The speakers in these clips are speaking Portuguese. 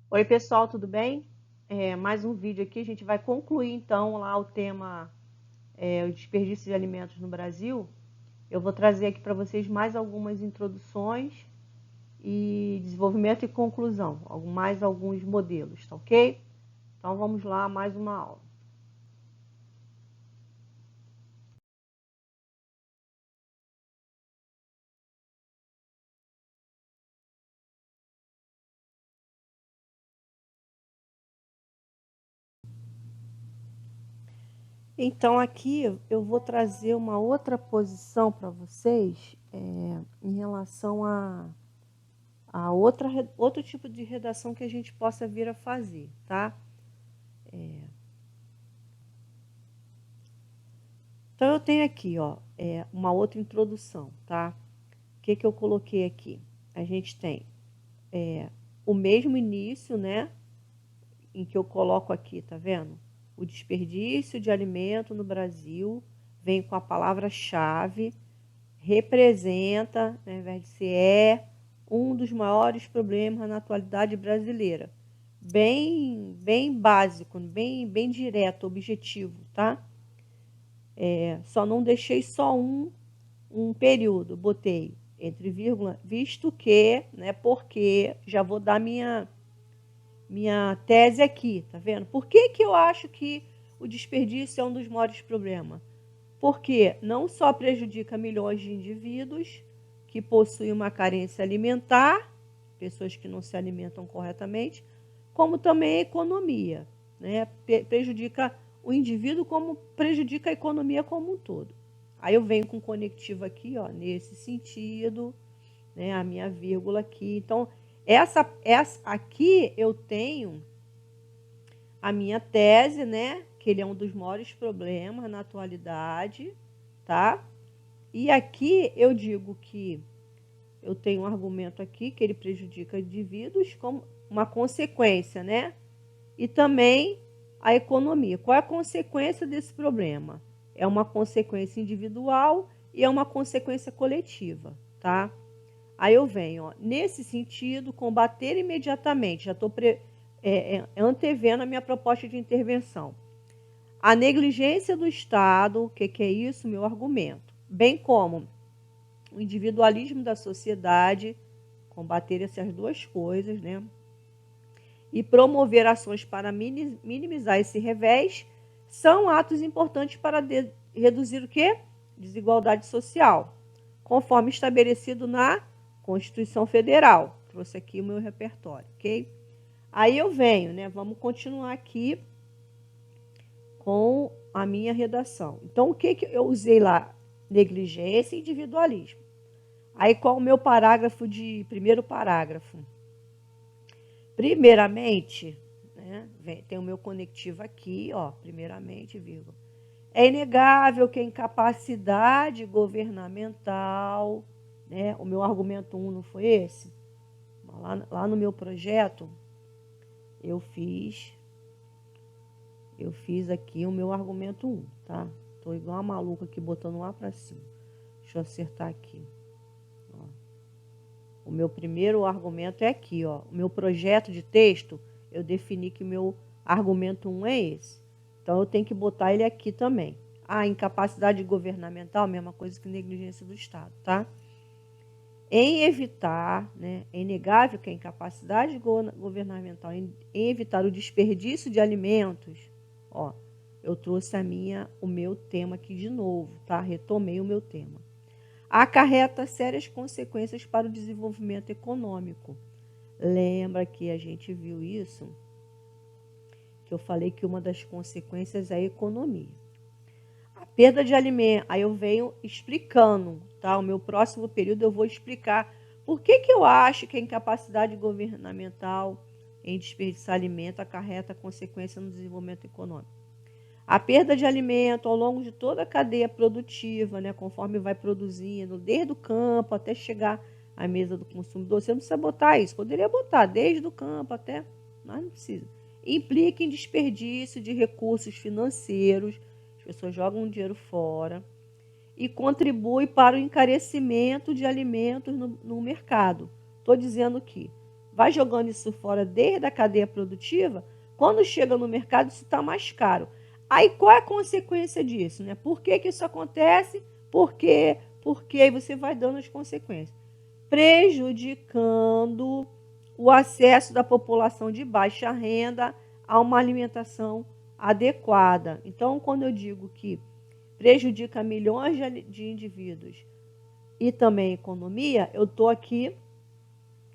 Oi, pessoal, tudo bem? Mais um vídeo aqui. A gente vai concluir então lá o tema o desperdício de alimentos no Brasil. Eu vou trazer aqui para vocês mais algumas introduções e desenvolvimento e conclusão, mais alguns modelos, tá ok? Então vamos lá, mais uma aula. Então aqui eu vou trazer uma outra posição para vocês em relação a outro tipo de redação que a gente possa vir a fazer, tá? Então, eu tenho aqui, ó, uma outra introdução, tá? O que eu coloquei aqui? A gente tem o mesmo início, né? Em que eu coloco aqui, tá vendo? O desperdício de alimento no Brasil vem com a palavra-chave, representa, ao invés de ser um dos maiores problemas na atualidade brasileira. Bem básico, bem direto, objetivo, tá? Só não deixei só um período, botei entre vírgula, visto que, né, porque, já vou dar minha tese aqui, tá vendo? Por que eu acho que o desperdício é um dos maiores problemas? Porque não só prejudica milhões de indivíduos que possuem uma carência alimentar, pessoas que não se alimentam corretamente, como também a economia, né? Prejudica o indivíduo como prejudica a economia como um todo. Aí eu venho com conectivo aqui, ó, nesse sentido, né, a minha vírgula aqui. Então, essa aqui eu tenho a minha tese, né, que ele é um dos maiores problemas na atualidade, tá? E aqui eu digo que eu tenho um argumento aqui que ele prejudica indivíduos como uma consequência, né? E também a economia. Qual é a consequência desse problema? É uma consequência individual e é uma consequência coletiva, tá? Aí eu venho, ó, nesse sentido, combater imediatamente, já estou antevendo a minha proposta de intervenção. A negligência do Estado, o que é isso? Meu argumento. Bem como o individualismo da sociedade, combater essas duas coisas, né? E promover ações para minimizar esse revés, são atos importantes para reduzir o quê? Desigualdade social, conforme estabelecido na Constituição Federal. Trouxe aqui o meu repertório, ok? Aí eu venho, né? Vamos continuar aqui com a minha redação. Então, o que eu usei lá? Negligência e individualismo. Aí, qual o meu parágrafo primeiro parágrafo? Primeiramente, né, tem o meu conectivo aqui, ó, primeiramente, vírgula. É inegável que a incapacidade governamental, né, o meu argumento 1 não foi esse? Lá no meu projeto, eu fiz aqui o meu argumento 1, tá? Tô igual a maluca aqui, botando lá para cima. Deixa eu acertar aqui. Ó. O meu primeiro argumento é aqui, ó. O meu projeto de texto, eu defini que o meu argumento 1 é esse. Então, eu tenho que botar ele aqui também. A incapacidade governamental, mesma coisa que negligência do Estado, tá? Em evitar, né, é inegável que a incapacidade governamental em evitar o desperdício de alimentos, ó, eu trouxe o meu tema aqui de novo, tá? Retomei o meu tema. Acarreta sérias consequências para o desenvolvimento econômico. Lembra que a gente viu isso? Que eu falei que uma das consequências é a economia. A perda de alimento, aí eu venho explicando, tá? O meu próximo período eu vou explicar por que eu acho que a incapacidade governamental em desperdiçar alimento acarreta consequência no desenvolvimento econômico. A perda de alimento ao longo de toda a cadeia produtiva, né, conforme vai produzindo, desde o campo até chegar à mesa do consumidor. Você não precisa botar isso, poderia botar desde o campo até, mas não precisa. Implica em desperdício de recursos financeiros, as pessoas jogam dinheiro fora, e contribui para o encarecimento de alimentos no mercado. Estou dizendo que vai jogando isso fora desde a cadeia produtiva, quando chega no mercado isso está mais caro. Aí qual é a consequência disso, né? Por que isso acontece? Porque aí você vai dando as consequências, prejudicando o acesso da população de baixa renda a uma alimentação adequada. Então, quando eu digo que prejudica milhões de indivíduos e também a economia, eu estou aqui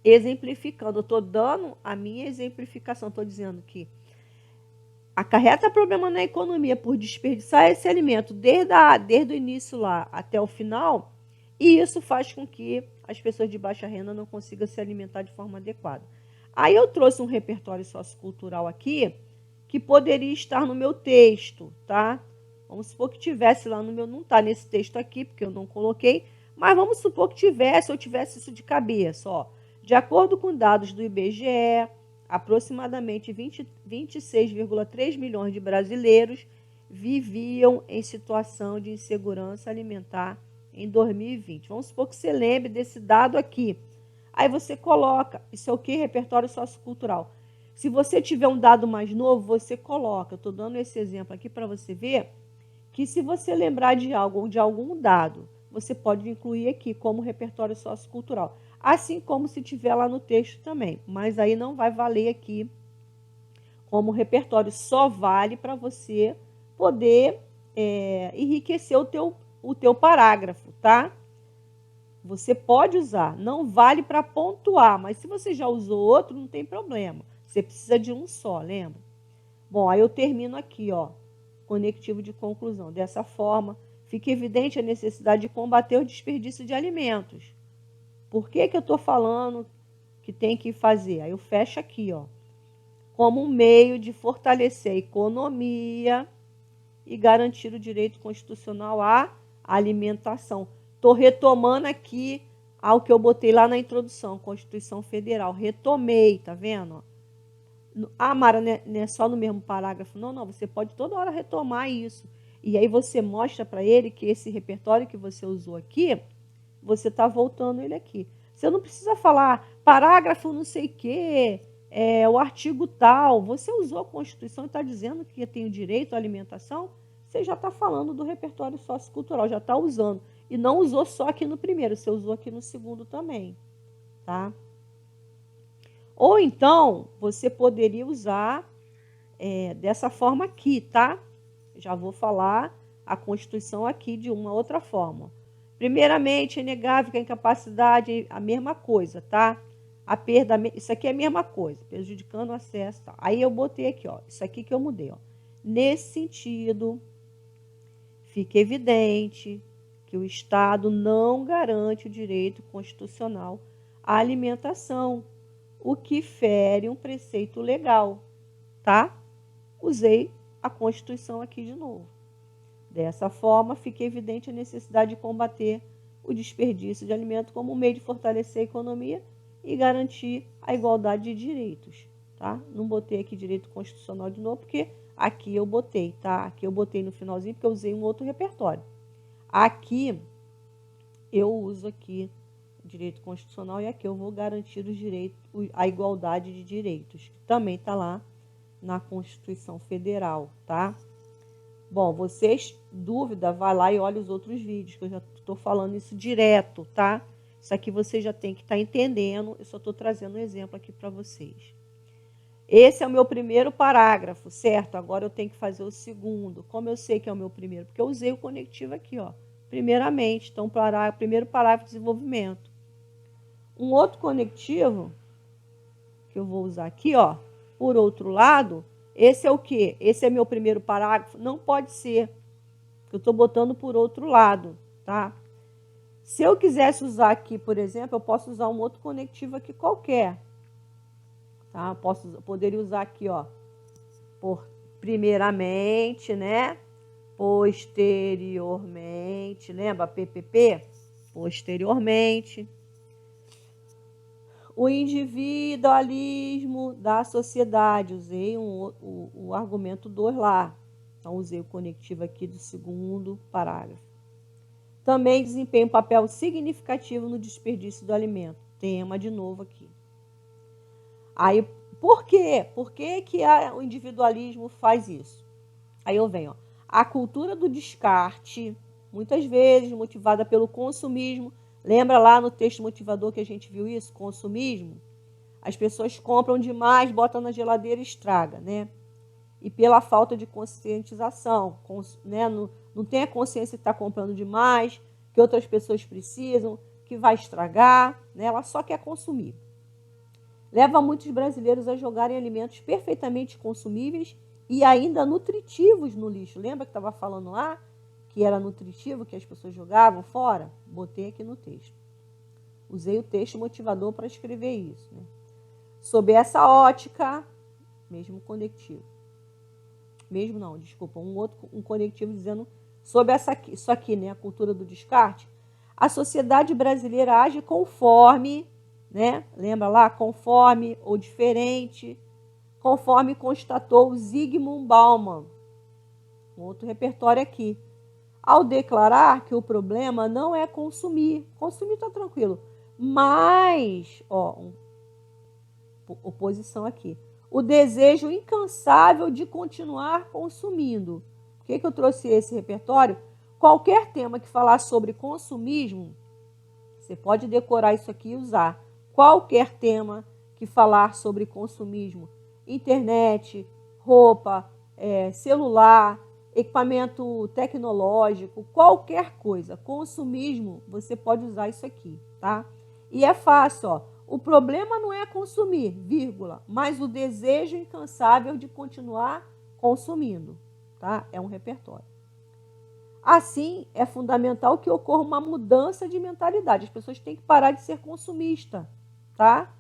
exemplificando, eu estou dando a minha exemplificação, estou dizendo que acarreta problema na economia por desperdiçar esse alimento desde o início lá até o final, e isso faz com que as pessoas de baixa renda não consigam se alimentar de forma adequada. Aí eu trouxe um repertório sociocultural aqui, que poderia estar no meu texto, tá? Vamos supor que tivesse lá no meu, não está nesse texto aqui, porque eu não coloquei, mas vamos supor que tivesse, ou tivesse isso de cabeça, ó. De acordo com dados do IBGE, aproximadamente 26,3 milhões de brasileiros viviam em situação de insegurança alimentar em 2020. Vamos supor que você lembre desse dado aqui. Aí você coloca, isso é o que? Repertório sociocultural. Se você tiver um dado mais novo, você coloca. Eu estou dando esse exemplo aqui para você ver que se você lembrar de algo ou de algum dado, você pode incluir aqui como repertório sociocultural. Assim como se tiver lá no texto também. Mas aí não vai valer aqui como repertório. Só vale para você poder enriquecer o teu parágrafo, tá? Você pode usar. Não vale para pontuar, mas se você já usou outro, não tem problema. Você precisa de um só, lembra? Bom, aí eu termino aqui, ó. Conectivo de conclusão. Dessa forma, fica evidente a necessidade de combater o desperdício de alimentos. Por que eu estou falando que tem que fazer? Aí eu fecho aqui, ó. Como um meio de fortalecer a economia e garantir o direito constitucional à alimentação. Estou retomando aqui ao que eu botei lá na introdução, Constituição Federal. Retomei, tá vendo? Ah, Mara, não é só no mesmo parágrafo. Não, você pode toda hora retomar isso. E aí você mostra para ele que esse repertório que você usou aqui, você está voltando ele aqui. Você não precisa falar parágrafo não sei o quê, o artigo tal. Você usou a Constituição e está dizendo que tem o direito à alimentação, você já está falando do repertório sociocultural, já está usando. E não usou só aqui no primeiro, você usou aqui no segundo também. Tá? Ou então, você poderia usar dessa forma aqui, tá? Já vou falar a Constituição aqui de uma outra forma. Primeiramente, é inegável que a incapacidade é a mesma coisa, tá? A perda, isso aqui é a mesma coisa, prejudicando o acesso. Tá? Aí eu botei aqui, ó, isso aqui que eu mudei, ó. Nesse sentido, fica evidente que o Estado não garante o direito constitucional à alimentação, o que fere um preceito legal, tá? Usei a Constituição aqui de novo. Dessa forma, fica evidente a necessidade de combater o desperdício de alimento como um meio de fortalecer a economia e garantir a igualdade de direitos, tá? Não botei aqui direito constitucional de novo, porque aqui eu botei, tá? Aqui eu botei no finalzinho, porque eu usei um outro repertório. Aqui, eu uso aqui direito constitucional e aqui eu vou garantir os direitos, a igualdade de direitos, que também está lá na Constituição Federal, tá? Bom, vocês, dúvida, vai lá e olha os outros vídeos, que eu já estou falando isso direto, tá? Isso aqui você já tem que estar entendendo, eu só estou trazendo um exemplo aqui para vocês. Esse é o meu primeiro parágrafo, certo? Agora eu tenho que fazer o segundo. Como eu sei que é o meu primeiro? Porque eu usei o conectivo aqui, ó. Primeiramente, então, primeiro parágrafo de desenvolvimento. Um outro conectivo, que eu vou usar aqui, ó, por outro lado, esse é o quê? Esse é meu primeiro parágrafo? Não pode ser, porque eu estou botando por outro lado, tá? Se eu quisesse usar aqui, por exemplo, eu posso usar um outro conectivo aqui qualquer, tá? Poderia usar aqui, ó, por primeiramente, né? Posteriormente, lembra PPP? Posteriormente. O individualismo da sociedade, usei o argumento 2 lá. Então, usei o conectivo aqui do segundo parágrafo. Também desempenha um papel significativo no desperdício do alimento. Tema de novo aqui. Aí, por quê? Por que o individualismo faz isso? Aí eu venho, ó, a cultura do descarte, muitas vezes motivada pelo consumismo. Lembra lá no texto motivador que a gente viu isso? Consumismo? As pessoas compram demais, botam na geladeira e estraga, né? E pela falta de conscientização, né? Não tem a consciência que está comprando demais, que outras pessoas precisam, que vai estragar, né? Ela só quer consumir. Leva muitos brasileiros a jogarem alimentos perfeitamente consumíveis e ainda nutritivos no lixo. Lembra que estava falando lá que era nutritivo, que as pessoas jogavam fora? Botei aqui no texto. Usei o texto motivador para escrever isso, né? Sob essa ótica, mesmo conectivo. Mesmo não, desculpa, um conectivo dizendo sobre isso aqui, né, a cultura do descarte. A sociedade brasileira age conforme, né? Lembra lá? Conforme ou diferente, conforme constatou Zygmunt Bauman. Um outro repertório aqui. Ao declarar que o problema não é consumir. Consumir está tranquilo. Mas, oposição aqui. O desejo incansável de continuar consumindo. Por que eu trouxe esse repertório? Qualquer tema que falar sobre consumismo, você pode decorar isso aqui e usar. Qualquer tema que falar sobre consumismo, internet, roupa, celular, equipamento tecnológico, qualquer coisa, consumismo, você pode usar isso aqui, tá? E é fácil, ó. O problema não é consumir, vírgula, mas o desejo incansável de continuar consumindo, tá? É um repertório. Assim, é fundamental que ocorra uma mudança de mentalidade. As pessoas têm que parar de ser consumista, tá?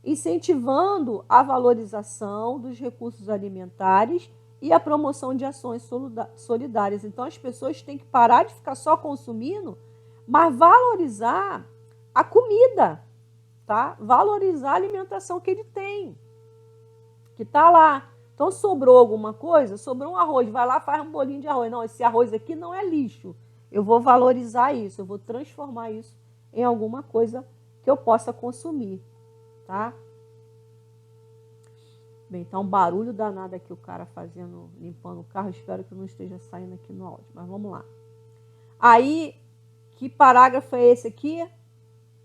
Incentivando a valorização dos recursos alimentares e a promoção de ações solidárias. Então, as pessoas têm que parar de ficar só consumindo, mas valorizar a comida, tá? Valorizar a alimentação que ele tem, que está lá. Então, sobrou alguma coisa, sobrou um arroz, vai lá, faz um bolinho de arroz. Não, esse arroz aqui não é lixo. Eu vou valorizar isso, eu vou transformar isso em alguma coisa que eu possa consumir, tá? Bem, então, um barulho danado aqui o cara fazendo, limpando o carro. Espero que não esteja saindo aqui no áudio, mas vamos lá. Aí, que parágrafo é esse aqui?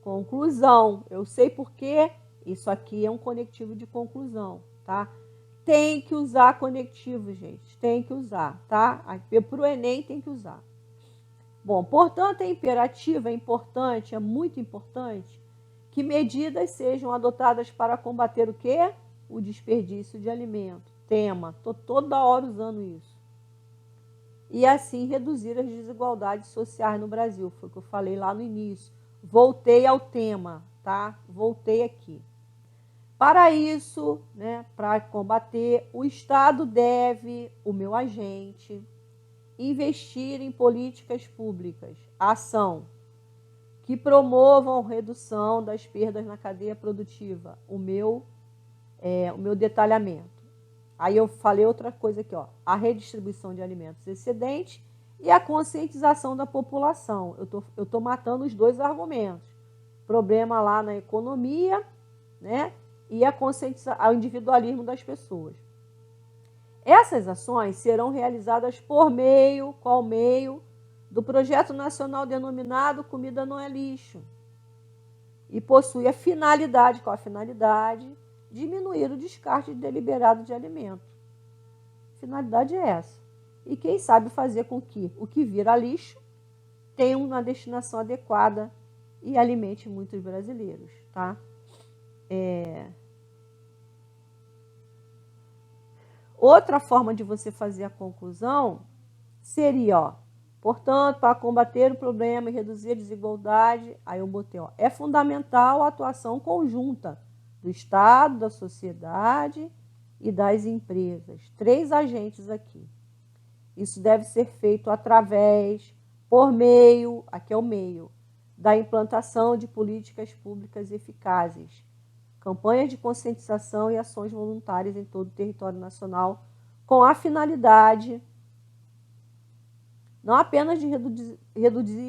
Conclusão. Eu sei porque isso aqui é um conectivo de conclusão, tá? Tem que usar conectivo, gente. Tem que usar, tá? Para o Enem tem que usar. Bom, portanto, é imperativo, é importante, é muito importante que medidas sejam adotadas para combater o quê? O desperdício de alimento. Tema. Estou toda hora usando isso. E assim reduzir as desigualdades sociais no Brasil. Foi o que eu falei lá no início. Voltei ao tema, tá? Voltei aqui. Para isso, né, para combater, o Estado deve, o meu agente, investir em políticas públicas, ação, que promovam a redução das perdas na cadeia produtiva, o meu detalhamento. Aí eu falei outra coisa aqui, ó, a redistribuição de alimentos excedentes e a conscientização da população. Eu tô matando os dois argumentos. Problema lá na economia, né? E a conscientização, o individualismo das pessoas. Essas ações serão realizadas por meio, qual meio? Do projeto nacional denominado Comida Não é Lixo. E possui a finalidade, qual a finalidade? Diminuir o descarte deliberado de alimento. A finalidade é essa. E quem sabe fazer com que o que vira lixo tenha uma destinação adequada e alimente muitos brasileiros, tá? Outra forma de você fazer a conclusão seria, ó, portanto, para combater o problema e reduzir a desigualdade, aí eu botei, ó, é fundamental a atuação conjunta do Estado, da sociedade e das empresas. 3 agentes aqui. Isso deve ser feito através, por meio, aqui é o meio, da implantação de políticas públicas eficazes, campanhas de conscientização e ações voluntárias em todo o território nacional, com a finalidade não apenas de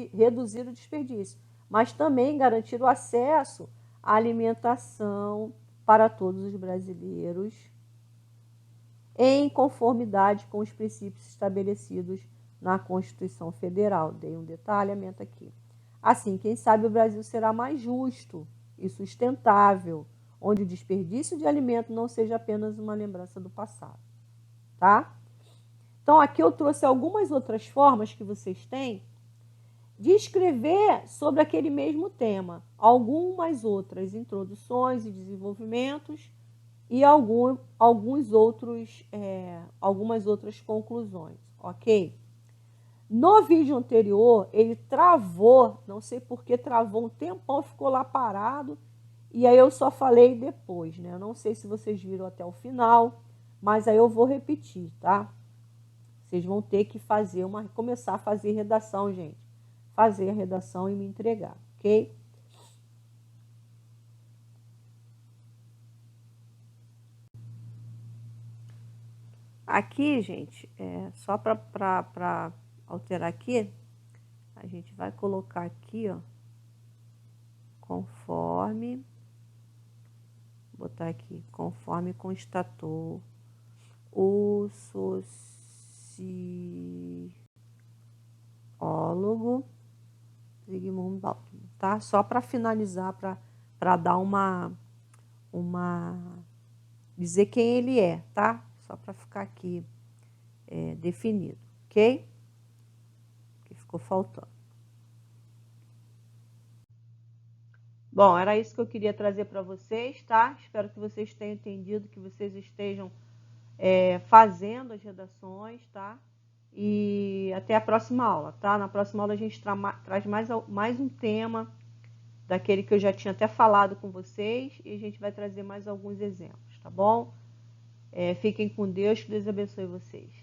reduzir o desperdício, mas também garantir o acesso à alimentação para todos os brasileiros, em conformidade com os princípios estabelecidos na Constituição Federal. Dei um detalhamento aqui. Assim, quem sabe o Brasil será mais justo e sustentável, onde o desperdício de alimento não seja apenas uma lembrança do passado. Tá? Então, aqui eu trouxe algumas outras formas que vocês têm de escrever sobre aquele mesmo tema. Algumas outras introduções e desenvolvimentos e algumas outras conclusões, ok? No vídeo anterior, ele travou, não sei por que travou um tempão, ficou lá parado, e aí eu só falei depois, né? Eu não sei se vocês viram até o final, mas aí eu vou repetir, tá? Vocês vão ter que começar a fazer redação, gente. Fazer a redação e me entregar, ok? Aqui, gente, só para alterar aqui, a gente vai colocar aqui, ó, conforme, botar aqui, conforme constatou o sociólogo Zygmunt Bauman, tá? Só para finalizar, para dar dizer quem ele é, tá? Só para ficar aqui definido, ok? Que ficou faltando. Bom, era isso que eu queria trazer para vocês, tá? Espero que vocês tenham entendido, que vocês estejam fazendo as redações, tá? E até a próxima aula, tá? Na próxima aula a gente traz mais um tema daquele que eu já tinha até falado com vocês e a gente vai trazer mais alguns exemplos, tá bom? Fiquem com Deus, que Deus abençoe vocês.